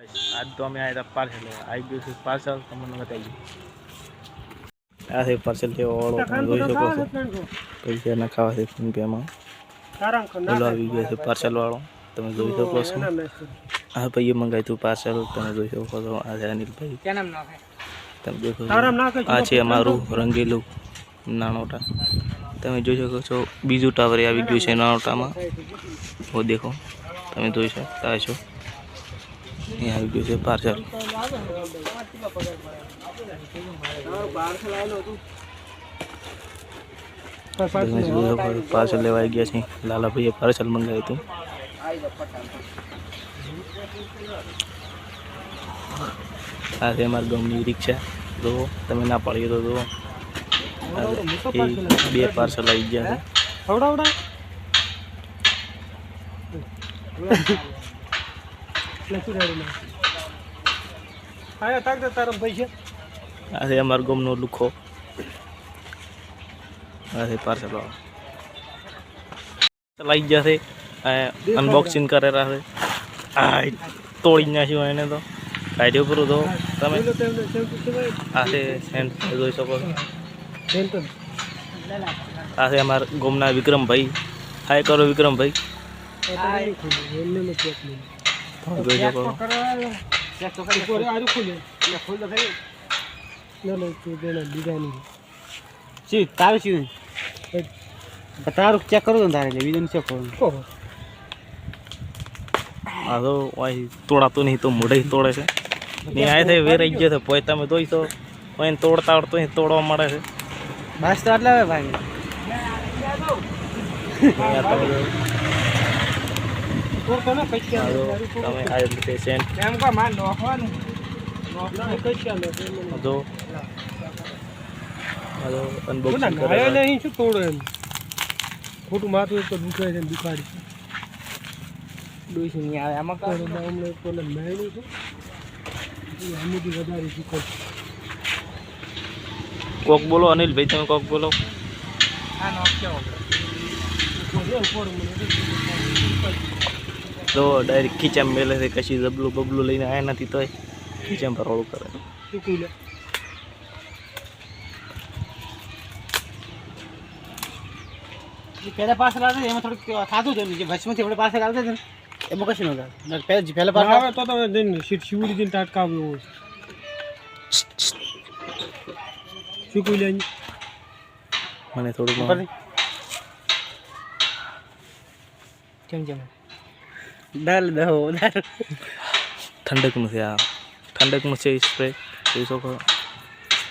आज तो हमें आया था पार्सल आई गई थी पार्सल તમને બતાવી આ છે પાર્સલ છે ઓળો તમે જોઈ શકો છો પૈસા નખાવા છે ફોન પે માં બોલો આવી ગયો છે પાર્સલ વાળો તમે જોઈ શકો છો આ ભાઈએ મંગાવ્યું હતું પાર્સલ તમે જોઈ શકો છો આ છે અનિલભાઈ કે નામ નાખે તમે દેખો આ છે અમારું રંગીલું નાનોટા તમે જોઈ શકો છો બીજું ટાવર આવી ગયું છે નાનોટામાં ઓ દેખો તમે જોઈ શકતા છો ये આવી ગયું છે પાર્સલ પાર્સલ લેવા આવી ગયા છે લાલા ભાઈએ પાર્સલ મંગાવ્યું હતું આ છે અમારા ગામની રિક્ષા જો તમે ના પાડીએ તો જો બે પાર્સલ આવી ગયા છે અમારા ગામનો લુખો આ પાર્સલ આવી ગયા છે અનબોક્સિંગ કરેલા છે આ તોડી નાખ્યું એને તો કાઢ્યો પૂરું તો તમે આ છે સેન્ટ જોઈ શકો છો આ છે અમારા ગામના વિક્રમભાઈ હાય કરો વિક્રમભાઈ तार चेक करो तारे वीडियो चेक करो हाँ तो वही तोड़ा तो नहीं तो मुड़े ही तोड़े से नहीं आए थे वे रही थे पोता में तो ही तो वही तोड़ता और तो ही तोड़वा मरे से बस तो आटला भाई તમે આ રીતે સેન્ટ એમ કા માન નોખવાનું જો હાલો અનબોક્સિંગ કરે નહીં શું તોડો એમ ખોટું માથું તો દુખાય છે દુખાડી દોઈ નહીં આવે આમાં કા અમને કોને મેળ્યું છે આમથી વધારે દુખાય કોક બોલો અનિલભાઈ તમે કોક બોલો આ નોક કેવો तो डायरेक्ट खींचा मेले से कशी जबलू बबलू लेने आया नहीं तो खींचा पर रोल करे पहले पार्सल आते एम थोड़ी खाधु છે જે વચમાં થી આપણે પાર્સલ આવતા છે એમાં કશું ન થાય પહેલા પાર્સલ આવે તો દિન શિવડી દિન ટાટકા આવ્યો શું કોઈ લેની મને થોડું કેમ કેમ डाल दो उधर ठंडक में से आ ठंडक में से स्प्रे पैसों को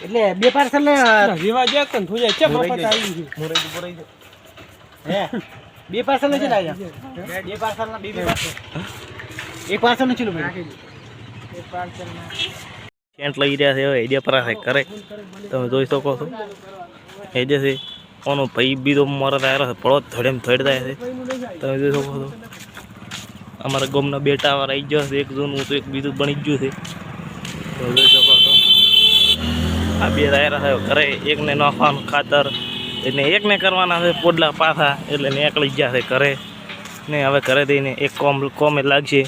એટલે બે પાર્સલ ને રીવા જે કન થઈ જાય ચમ મફત આવી ગયું મોરાઈ હે બે પાર્સલ ને ચલાયા બે પાર્સલ ના બે પાર્સલ એક પાર્સલ ને ચલો ભાઈ એક પાર્સલ માં સેન્ટ લઈ રહ્યા છે આઈડિયા પર છે કરે તમે જોઈ શકો છો એ જે છે ઓનો ભાઈ બીજો મરદ આવ્યો છે પડો ધડેમ ધડ જાય છે તમે જોઈ શકો છો અમારા ગામના બે ટાવર આવી ગયો છે એક જૂનું તો એક બીજું બની ગયું છે તો જોઈ શકો છો આ બે રાયરા છે ઘરે એકને નાખવાનું ખાતર એટલે એકને કરવાના છે પોડલા પાછા એટલે નીકળી ગયા છે ઘરે ને હવે ઘરે દઈને એક કોમે લાગશે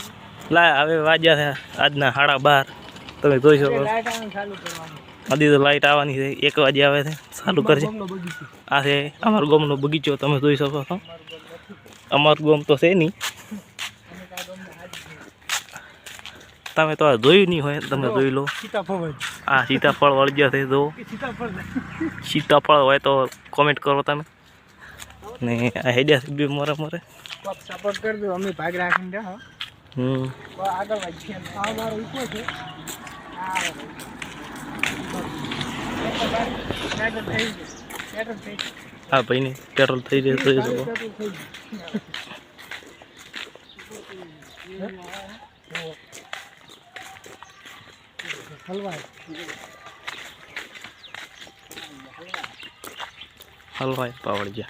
હવે વાગ્યા છે આજના 12:30 તમે જોઈ શકો હજી તો લાઇટ આવવાની છે 1 વાગે આવે છે ચાલુ કરશે આ છે અમારા ગામનો બગીચો તમે જોઈ શકો છો અમારું ગામ તો છે નહીં તમે તો જોયું નહીં હોય તમે જોઈ લો આ સીતાફળ વળી જશે જો સીતાફળ હોય તો કોમેન્ટ કરો તમે ને આ હેડ્યા બી મોરે મોરે સપોર્ટ કરજો અમે ભાગ રાખીને રહો આગળ વધીએ આ મારો ઈકો છે હા ભાઈ ને પેટ્રોલ થઈ રહ્યું જોઈ શકો हलवाई पावड़ जा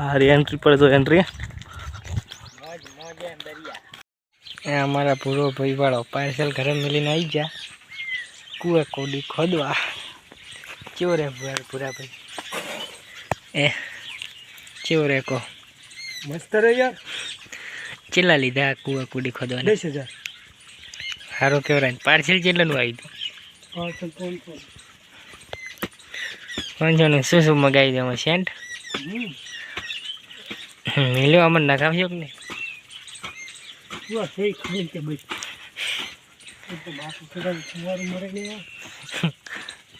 अरे एंट्री पर तो एंट्री हमारा पूरा भाई वालों पार्सल घर मिली आई जा कुआ कोडी खोदवा क्यों रे पूरा भाई એ કેવો રેકો મસ્ત રે યાર. ચેલા લીધા કુવા કુડી ખોદવાના? 10,000. સારો કેવરાય. પાર્સલ ચેલાનું આવ્યું હતું? પાર્સલ 500. 500 નું શું મગાવી દે એમાં સેન્ટ? મિલ્યો અમને નખાવ્યો કે નહીં?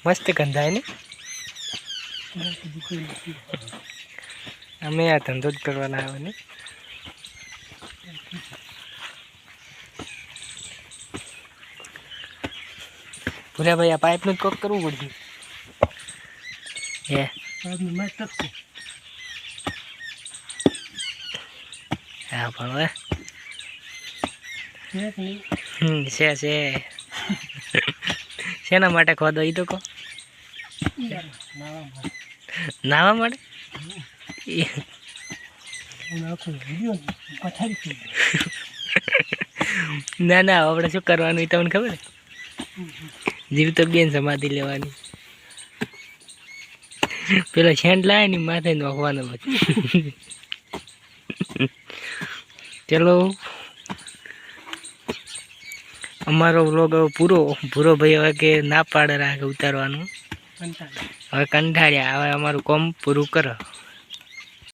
મસ્ત ગંધાય ને. અમે આ ધંધો જ કરવાના આવે ને. ભૂલ્યા ભાઈ આ પાઇપનું જ કોક કરવું પડશે. હે હા પણ હવે છે શેના માટે ખોદો એ તો કહો. નાવા માટે? ના ના આપણે શું કરવાનું એ તમને ખબર? જીવ તો બેન સમાધિ લેવાની. પેલો છેંડ લાવે ને માથે નોખવાનો પછી. ચલો અમારો વ્લોગ હવે પૂરો ભાઈ હવે કે ના પાડે રાખે ઉતારવાનું. હવે કંટાળ્યા. હવે અમારું કામ પૂરું કરો.